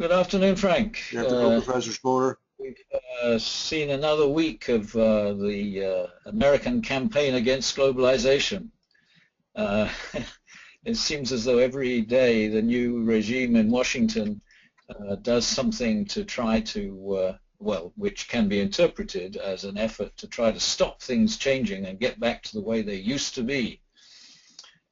Good afternoon, Frank. Good afternoon, Professor Spooner. We've seen another week of the American campaign against globalization. Uh, it seems as though every day the new regime in Washington does something to try to, well, which can be interpreted as an effort to try to stop things changing and get back to the way they used to be.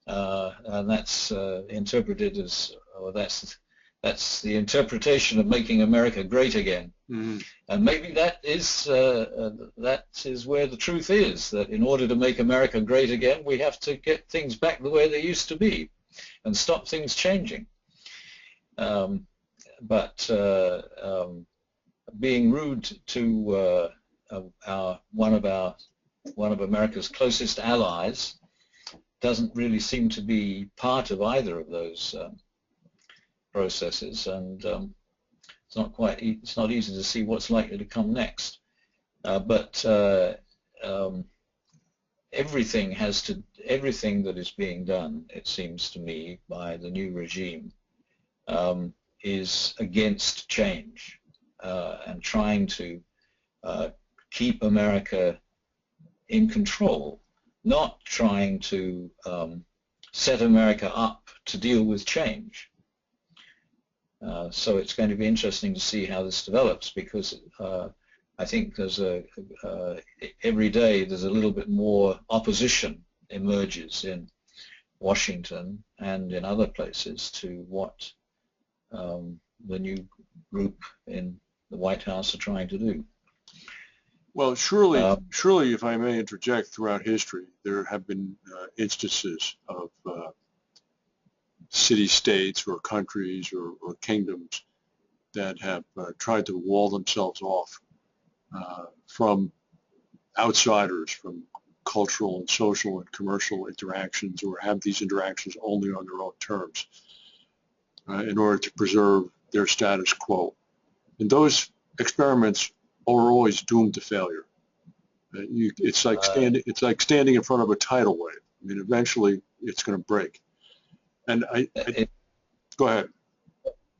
And that's interpreted as, or that's the interpretation of making America great again. Mm-hmm. And maybe that is where the truth is, that in order to make America great again, we have to get things back the way they used to be and stop things changing. But being rude to one of America's closest allies doesn't really seem to be part of either of those processes, and it's not easy to see what's likely to come next. But everything that is being done, it seems to me, by the new regime is against change and trying to keep America in control, not trying to set America up to deal with change. So it's going to be interesting to see how this develops, because I think there's every day there's a little bit more opposition emerges in Washington and in other places to what the new group in the White House are trying to do. Well, surely, if I may interject, throughout history, there have been instances of city-states or countries or kingdoms that have tried to wall themselves off from outsiders, from cultural and social and commercial interactions, or have these interactions only on their own terms in order to preserve their status quo. And those experiments are always doomed to failure. It's like standing in front of a tidal wave. I mean, eventually it's going to break. And go ahead.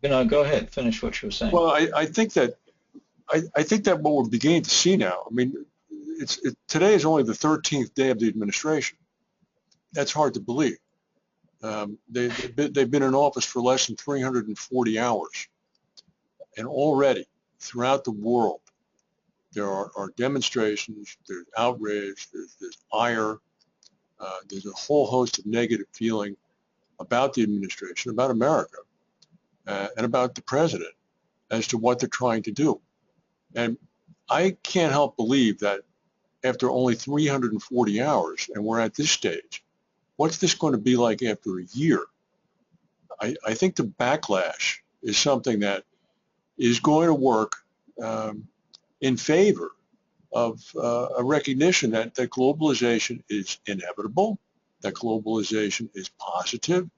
Go ahead. Finish what you were saying. Well, I think that what we're beginning to see now. I mean, today is only the 13th day of the administration. That's hard to believe. They've been in office for less than 340 hours, and already throughout the world there are demonstrations, there's outrage, there's ire, there's a whole host of negative feeling about the administration, about America, and about the president as to what they're trying to do. And I can't help believe that after only 340 hours, and we're at this stage, what's this going to be like after a year? I think the backlash is something that is going to work in favor of a recognition that globalization is inevitable, that globalization is positive,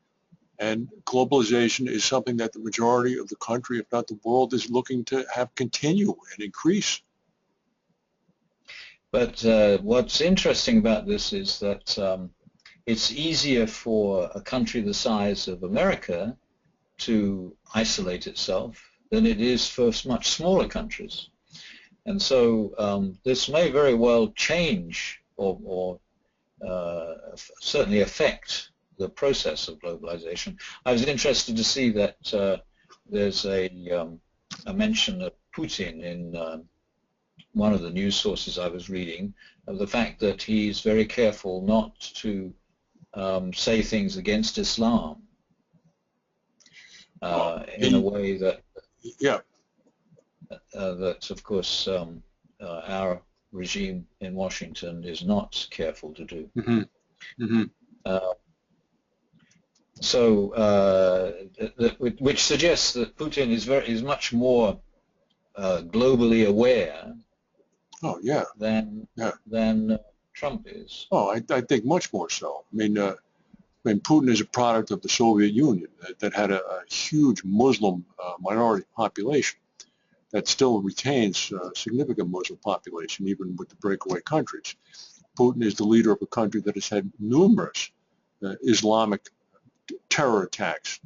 and globalization is something that the majority of the country, if not the world, is looking to have continue and increase. But what's interesting about this is that it's easier for a country the size of America to isolate itself than it is for much smaller countries. And so this may very well change or certainly affect the process of globalization. I was interested to see that there's a mention of Putin in one of the news sources I was reading, of the fact that he's very careful not to say things against Islam in a way that, that of course our regime in Washington is not careful to do. Mm-hmm. Mm-hmm. Which suggests that Putin is much more globally aware. Oh yeah. Than Trump is. Oh, I think much more so. I mean, Putin is a product of the Soviet Union that had a huge Muslim minority population that still retains a significant Muslim population, even with the breakaway countries. Putin is the leader of a country that has had numerous Islamic terror attacks,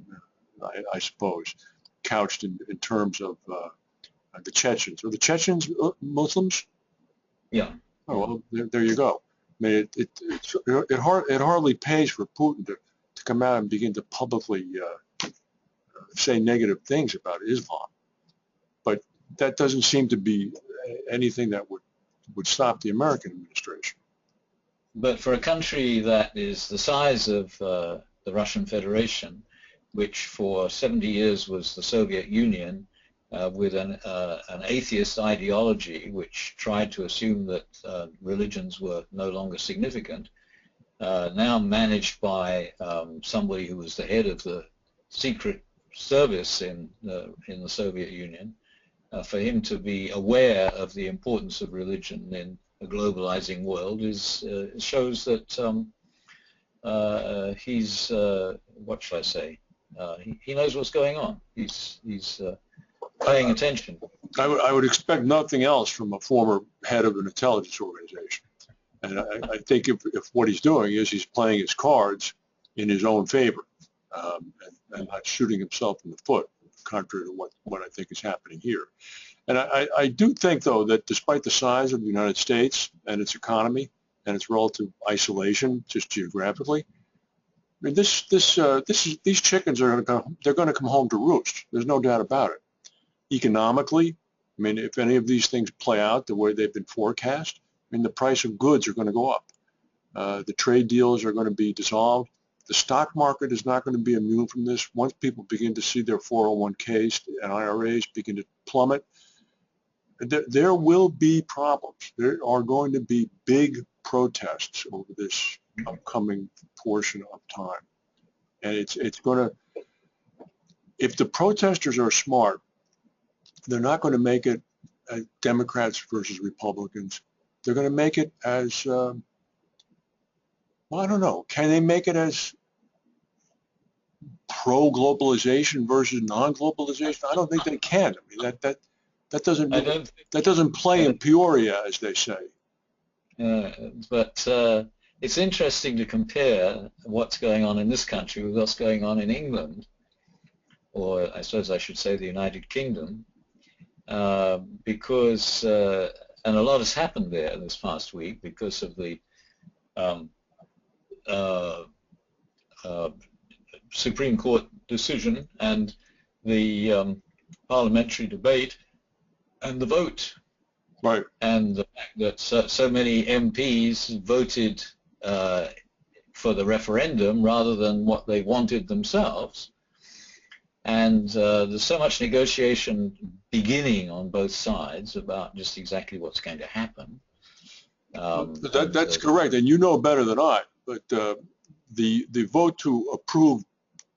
I suppose, couched in terms of the Chechens. Are the Chechens Muslims? Yeah. Oh, well, there you go. I mean, it hardly pays for Putin to come out and begin to publicly say negative things about Islam. But that doesn't seem to be anything that would stop the American administration. But for a country that is the size of the Russian Federation, which for 70 years was the Soviet Union, with an atheist ideology which tried to assume that religions were no longer significant, now managed by somebody who was the head of the secret service in the Soviet Union, for him to be aware of the importance of religion in a globalizing world shows that he's what shall I say? He knows what's going on. He's paying attention. I would expect nothing else from a former head of an intelligence organization. And I think if what he's doing is he's playing his cards in his own favor and not shooting himself in the foot, contrary to what I think is happening here. And I do think, though, that despite the size of the United States and its economy and its relative isolation, just geographically, I mean, these chickens are going to come home to roost. There's no doubt about it. Economically, I mean, if any of these things play out the way they've been forecast, I mean, the price of goods are going to go up. The trade deals are going to be dissolved. The stock market is not going to be immune from this. Once people begin to see their 401ks and IRAs begin to plummet, there will be problems. There are going to be big protests over this upcoming portion of time. And it's going to, if the protesters are smart, they're not going to make it as Democrats versus Republicans. They're going to make it as, well, I don't know. Can they make it as pro-globalization versus non-globalization? I don't think they can. I mean, that doesn't play in Peoria, as they say. But it's interesting to compare what's going on in this country with what's going on in England, or I suppose I should say the United Kingdom, because, and a lot has happened there this past week because of the Supreme Court decision and the parliamentary debate and the vote. Right. And the fact that so many MPs voted for the referendum rather than what they wanted themselves. And there's so much negotiation beginning on both sides about just exactly what's going to happen. That's correct, and you know better than I, but the vote to approve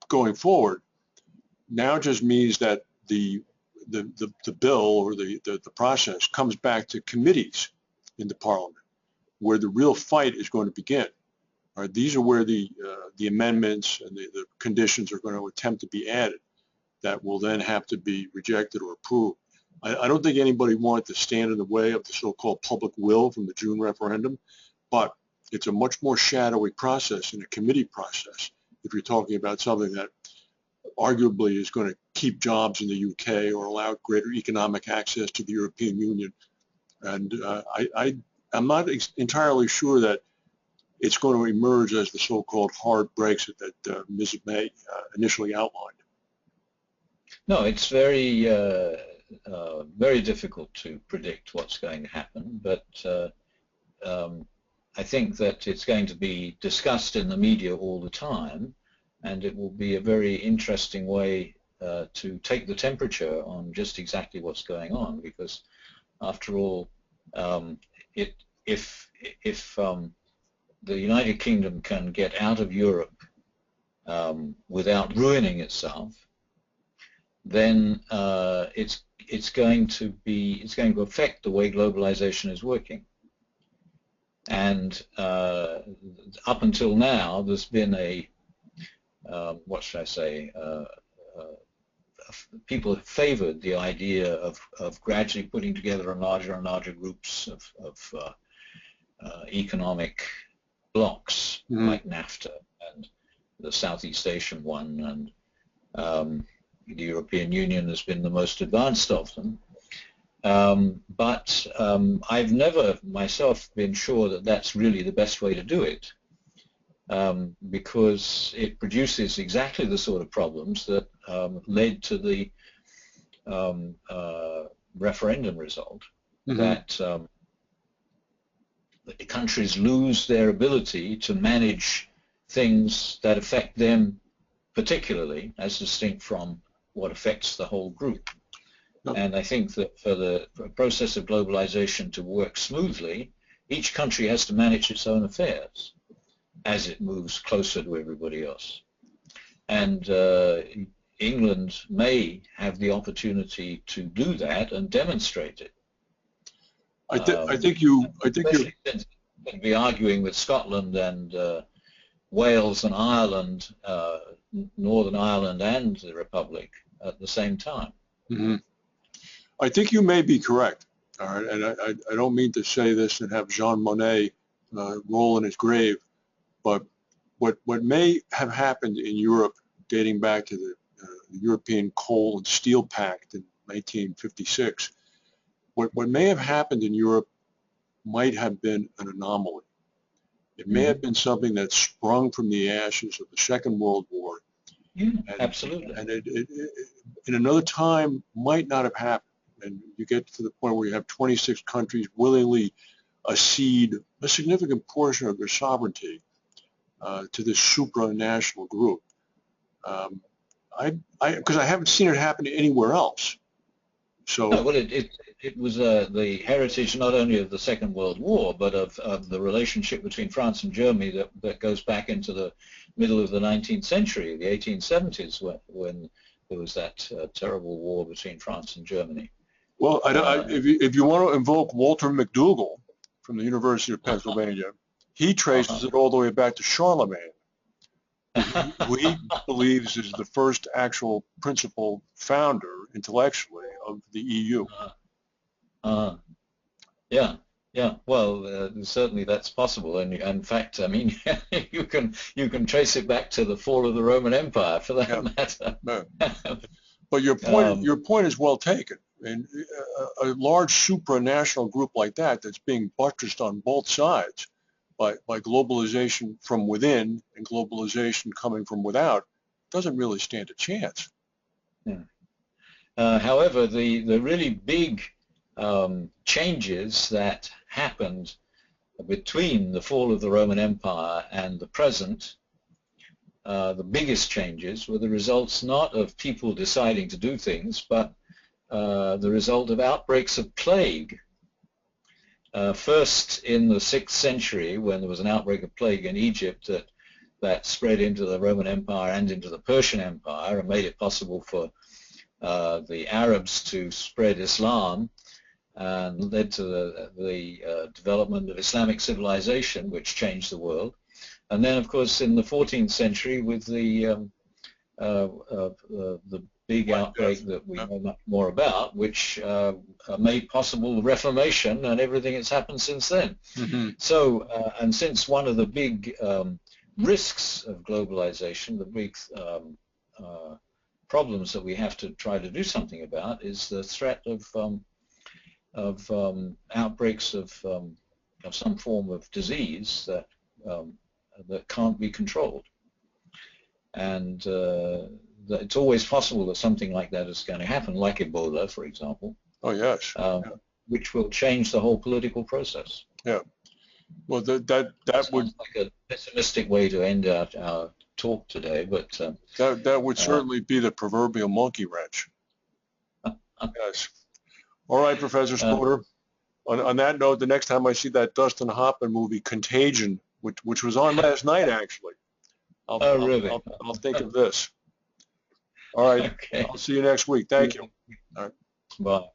going forward now just means that the bill or the process comes back to committees in the Parliament, where the real fight is going to begin. All right, these are where the amendments and the conditions are going to attempt to be added that will then have to be rejected or approved. I don't think anybody wanted to stand in the way of the so-called public will from the June referendum, but it's a much more shadowy process and a committee process if you're talking about something that arguably is going to keep jobs in the UK or allow greater economic access to the European Union. And I'm not entirely sure that it's going to emerge as the so-called hard Brexit that Ms. May initially outlined. No, it's very, very difficult to predict what's going to happen, but I think that it's going to be discussed in the media all the time, and it will be a very interesting way to take the temperature on just exactly what's going on, because after all, if the United Kingdom can get out of Europe without ruining itself, then it's going to affect the way globalization is working. And up until now, there's been a what should I say? People have favored the idea of gradually putting together larger and larger groups of economic blocks, like NAFTA and the Southeast Asian one, and the European Union has been the most advanced of them. But I've never myself been sure that that's really the best way to do it, because it produces exactly the sort of problems that led to the referendum result, that the countries lose their ability to manage things that affect them particularly, as distinct from what affects the whole group. And I think that for the process of globalization to work smoothly, each country has to manage its own affairs as it moves closer to everybody else. And England may have the opportunity to do that and demonstrate it. I think you're going to be arguing with Scotland and Wales and Ireland, Northern Ireland and the Republic at the same time. I think you may be correct. All right, and I don't mean to say this and have Jean Monnet roll in his grave, but what may have happened in Europe, dating back to the European Coal and Steel Pact in 1956, what may have happened in Europe might have been an anomaly. It may have been something that sprung from the ashes of the Second World War. Absolutely. And it in another time might not have happened. And you get to the point where you have 26 countries willingly cede a significant portion of their sovereignty to this supranational group. Because I haven't seen it happen anywhere else. So no, well, it was the heritage not only of the Second World War, but of the relationship between France and Germany that goes back into the middle of the 19th century, the 1870s, when there was that terrible war between France and Germany. Well, if you want to invoke Walter McDougall from the University of Pennsylvania, he traces it all the way back to Charlemagne, who he believes is the first actual principal founder intellectually of the EU. Yeah. Well, certainly that's possible, and in fact, I mean, you can trace it back to the fall of the Roman Empire, for that matter. But your point is well taken. And a large supranational group like that's being buttressed on both sides by globalization from within and globalization coming from without doesn't really stand a chance. However, the really big changes that happened between the fall of the Roman Empire and the present, the biggest changes were the results not of people deciding to do things, but the result of outbreaks of plague. First in the 6th century, when there was an outbreak of plague in Egypt that spread into the Roman Empire and into the Persian Empire and made it possible for the Arabs to spread Islam, and led to the development of Islamic civilization, which changed the world. And then, of course, in the 14th century, with the big outbreak that we know much more about, which made possible the Reformation and everything that's happened since then. So, and since one of the big risks of globalization, the big problems that we have to try to do something about, is the threat of outbreaks of some form of disease that can't be controlled. And it's always possible that something like that is going to happen, like Ebola, for example. Oh, yes. Which will change the whole political process. Yeah. Well, that would like a pessimistic way to end our talk today, but that would certainly be the proverbial monkey wrench. Yes. All right, Professor Spoder. On that note, the next time I see that Dustin Hoffman movie, Contagion, which was on last night, actually, really? I'll think of this. All right. Okay. I'll see you next week. Thank you. All right. Bye.